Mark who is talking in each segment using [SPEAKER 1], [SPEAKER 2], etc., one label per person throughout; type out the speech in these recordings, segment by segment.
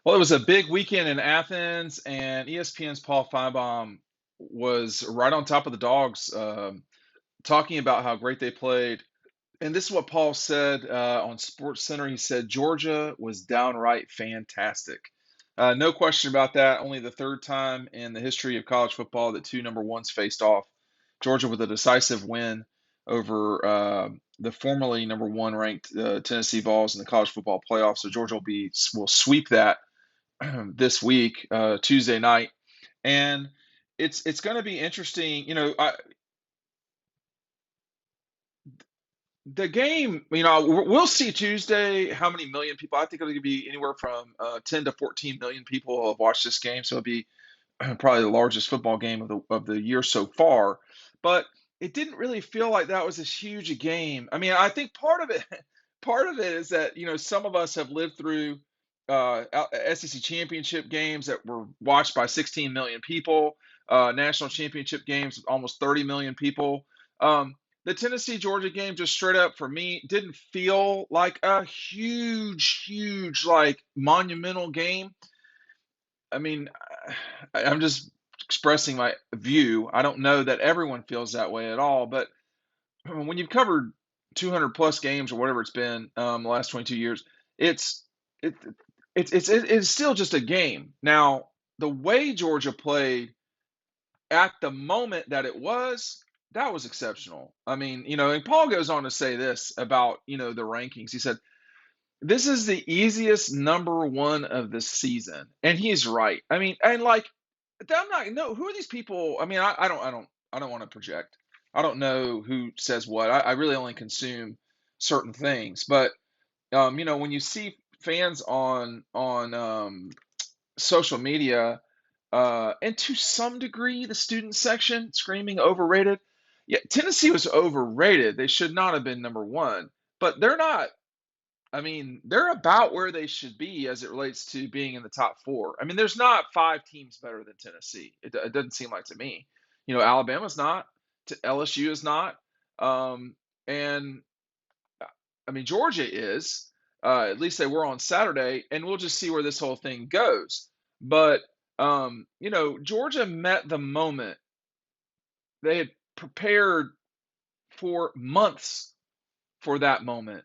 [SPEAKER 1] Well, it was a big weekend in Athens, and ESPN's Paul Finebaum was right on top of the Dogs, talking about how great they played. And this is what Paul said on Sports Center. He said Georgia was downright fantastic. No question about that. Only the third time in the history of college football that two number ones faced off. Georgia with a decisive win over the formerly number one ranked Tennessee Vols in the college football playoff. So Georgia will sweep that this week, Tuesday night, and it's going to be interesting. The game. We'll see Tuesday how many million people. I think it'll be anywhere from 10 to 14 million people have watched this game, so it'll be probably the largest football game of the year so far. But it didn't really feel like that was this huge a game. I mean, I think part of it is that some of us have lived through SEC championship games that were watched by 16 million people, national championship games with almost 30 million people. The Tennessee Georgia game, just straight up for me, didn't feel like a huge, like monumental game. I mean, I'm just expressing my view. I don't know that everyone feels that way at all, but when you've covered 200 plus games or whatever it's been the last 22 years, it's it, it's still just a game. Now, the way Georgia played at the moment that was exceptional. I mean, and Paul goes on to say this about the rankings. He said this is the easiest number one of the season, and he's right. I mean, and like I'm not no. Who are these people? I mean, I don't want to project. I don't know who says what. I really only consume certain things. But when you see fans on social media, and to some degree the student section screaming overrated. Yeah, Tennessee was overrated. They should not have been number one, but they're not. I mean, they're about where they should be as it relates to being in the top four. I mean, there's not five teams better than Tennessee. It doesn't seem like to me. Alabama's not. LSU is not. And I mean, Georgia is. At least they were on Saturday, and we'll just see where this whole thing goes. But Georgia met the moment. They had prepared for months for that moment.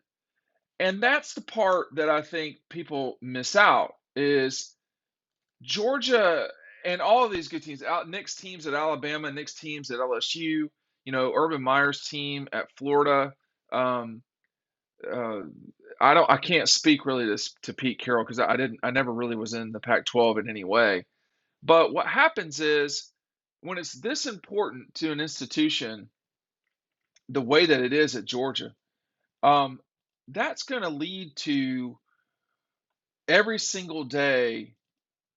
[SPEAKER 1] And that's the part that I think people miss out is Georgia and all of these good teams, Nick's teams at Alabama, Nick's teams at LSU, Urban Meyer's team at Florida. Um, uh, I can't speak really to Pete Carroll because I never really was in the Pac-12 in any way. But what happens is when it's this important to an institution, the way that it is at Georgia, um, that's going to lead to every single day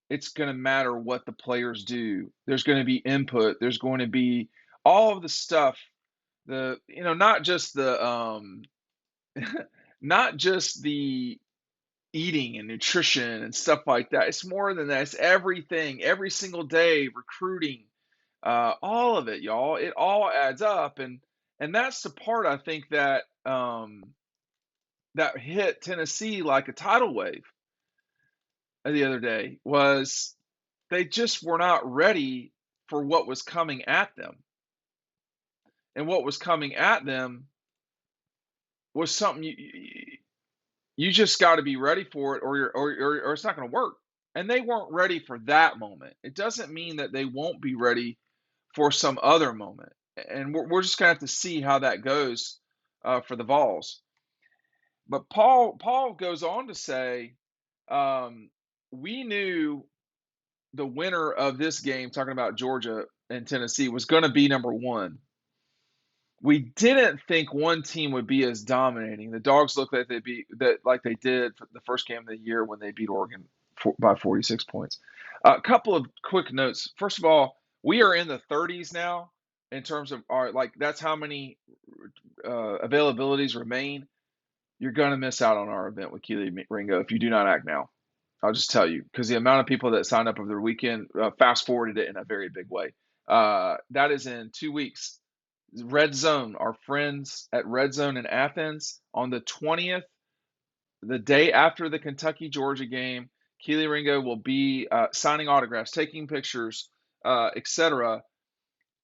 [SPEAKER 1] it's going to matter what the players do. There's going to be input. There's going to be all of the stuff. Not just not just the eating and nutrition and stuff like that. It's more than that. It's everything, every single day, recruiting, all of it, y'all. It all adds up, and that's the part I think that hit Tennessee like a tidal wave the other day was they just were not ready for what was coming at them. And what was coming at them was something you just got to be ready for it or it's not going to work. And they weren't ready for that moment. It doesn't mean that they won't be ready for some other moment. And we're just going to have to see how that goes for the Vols. But Paul goes on to say, we knew the winner of this game, talking about Georgia and Tennessee, was going to be number one. We didn't think one team would be as dominating. The Dogs looked like they did for the first game of the year when they beat Oregon by 46 points. A couple of quick notes. First of all, we are in the 30s now in terms of our that's how many availabilities remain. You're going to miss out on our event with Kelee Ringo if you do not act now. I'll just tell you because the amount of people that signed up over the weekend fast forwarded it in a very big way. That is in 2 weeks. Red Zone, our friends at Red Zone in Athens on the 20th, the day after the Kentucky Georgia game. Kelee Ringo will be signing autographs, taking pictures, etc.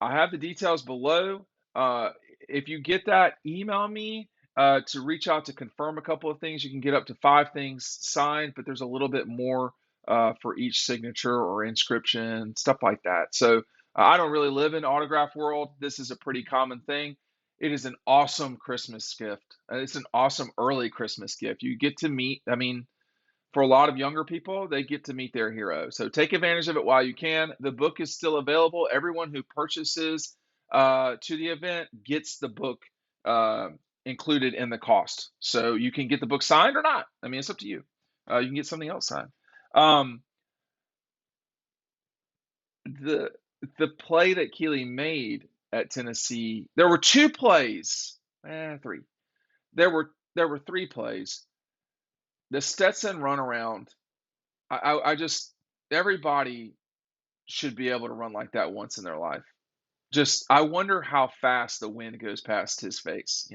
[SPEAKER 1] I have the details below. Uh, if you get that, email me to reach out to confirm a couple of things. You can get up to 5 things signed, but there's a little bit more for each signature or inscription, stuff like that. So I don't really live in autograph world. This is a pretty common thing. It is an awesome Christmas gift. It's an awesome early Christmas gift. You get to meet, I mean, for a lot of younger people, they get to meet their hero. So take advantage of it while you can. The book is still available. Everyone who purchases to the event gets the book uh, included in the cost. So you can get the book signed or not. I mean, it's up to you. You can get something else signed. Um, the the play that Kelee made at Tennessee, there were 2 plays, three. There were 3 plays. The Stetson runaround. I just everybody should be able to run like that once in their life. Just I wonder how fast the wind goes past his face.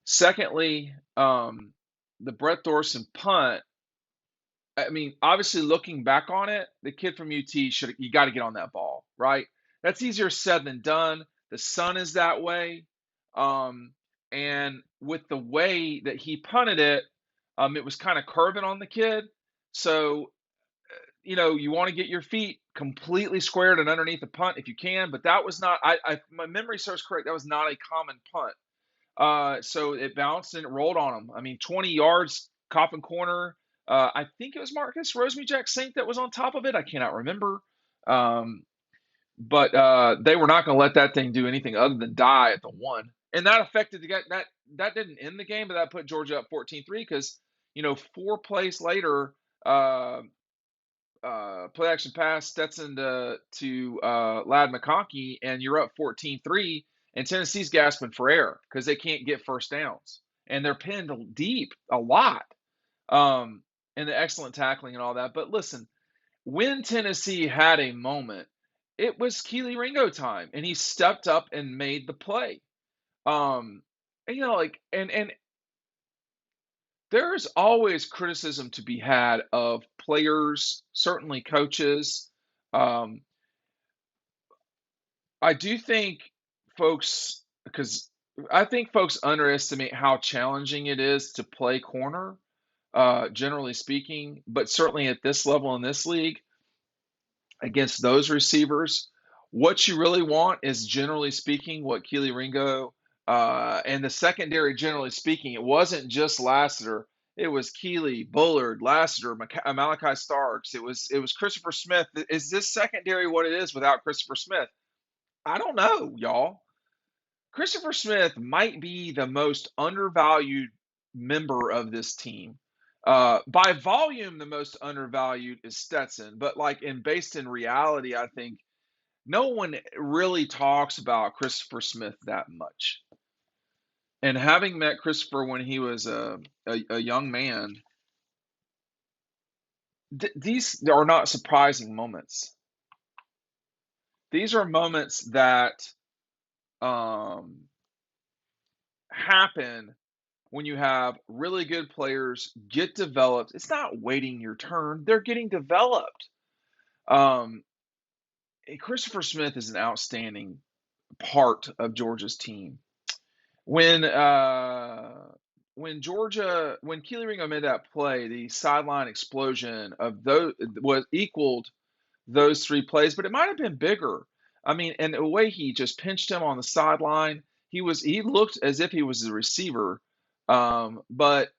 [SPEAKER 1] Secondly, the Brett Thorson punt. I mean, obviously looking back on it, the kid from UT should you got to get on that ball, right? That's easier said than done. The sun is that way. Um, and with the way that he punted it, it was kind of curving on the kid. So you want to get your feet completely squared and underneath the punt if you can, but that was not. My memory serves correct. That was not a common punt. So it bounced and it rolled on him. I mean, 20 yards, coffin corner. I think it was Marcus Rosemary-Jack-Saint that was on top of it. I cannot remember. Um, but they were not going to let that thing do anything other than die at the 1. And that affected the guy. That didn't end the game, but that put Georgia up 14-3 because 4 plays later, play action pass Stetson to Ladd McConkey, and you're up 14-3, and Tennessee's gasping for air because they can't get first downs, and they're pinned deep a lot, and the excellent tackling and all that. But listen, when Tennessee had a moment, it was Kelee Ringo time, and he stepped up and made the play. And, and there's always criticism to be had of players, certainly coaches. Um, I do think because I think folks underestimate how challenging it is to play corner, generally speaking, but certainly at this level in this league against those receivers. What you really want is, generally speaking, what Kelee Ringo and the secondary, generally speaking, it wasn't just Lassiter. It was Kelee, Bullard, Lassiter, Malachi Starks. It was Christopher Smith. Is this secondary what it is without Christopher Smith? I don't know, y'all. Christopher Smith might be the most undervalued member of this team. By volume, the most undervalued is Stetson, but based in reality, I think no one really talks about Christopher Smith that much. And having met Christopher when he was a young man, these are not surprising moments. These are moments that happen when you have really good players get developed. It's not waiting your turn; they're getting developed. Um, Christopher Smith is an outstanding part of Georgia's team. When Kelee Ringo made that play, the sideline explosion of those was equaled those 3 plays, but it might have been bigger. I mean, and the way he just pinched him on the sideline, he looked as if he was the receiver. But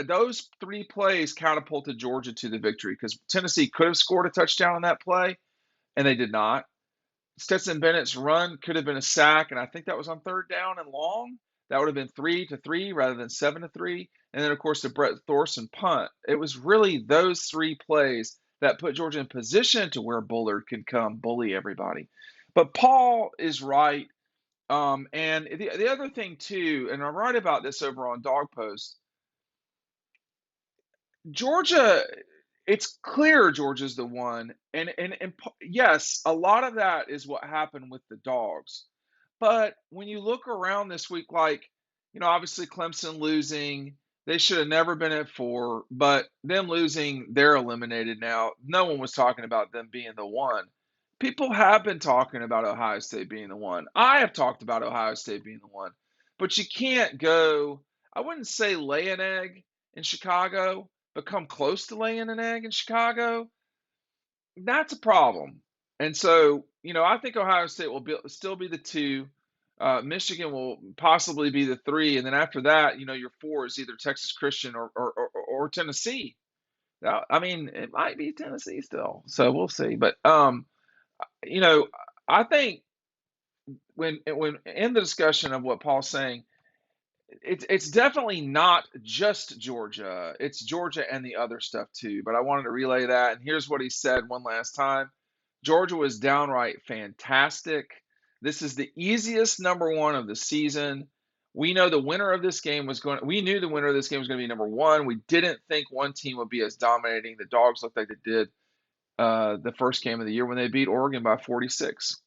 [SPEAKER 1] those 3 plays catapulted Georgia to the victory because Tennessee could have scored a touchdown on that play, and they did not. Stetson Bennett's run could have been a sack, and I think that was on 3rd down and long. That would have been 3-3 rather than 7-3. And then, of course, the Brett Thorson punt. It was really those 3 plays that put Georgia in position to where Bullard could come bully everybody. But Paul is right. And the other thing, too, and I write about this over on Dog Post, Georgia, it's clear Georgia's the one. And yes, a lot of that is what happened with the Dogs. But when you look around this week, obviously Clemson losing, They should have never been at 4, but them losing, they're eliminated now. No one was talking about them being the 1. People have been talking about Ohio State being the 1. I have talked about Ohio State being the 1. But you can't go, I wouldn't say lay an egg in Chicago, but come close to laying an egg in Chicago. That's a problem. And so, I think Ohio State will still be the 2. Michigan will possibly be the 3, and then after that, your 4 is either Texas Christian or Tennessee. Now, I mean, it might be Tennessee still, so we'll see. But you know, I think when in the discussion of what Paul's saying, it's definitely not just Georgia. It's Georgia and the other stuff too. But I wanted to relay that. And here's what he said one last time. Georgia was downright fantastic. This is the easiest number 1 of the season. We know the winner of this game we knew the winner of this game was going to be number 1. We didn't think one team would be as dominating. The Dogs looked like they did the first game of the year when they beat Oregon by 46.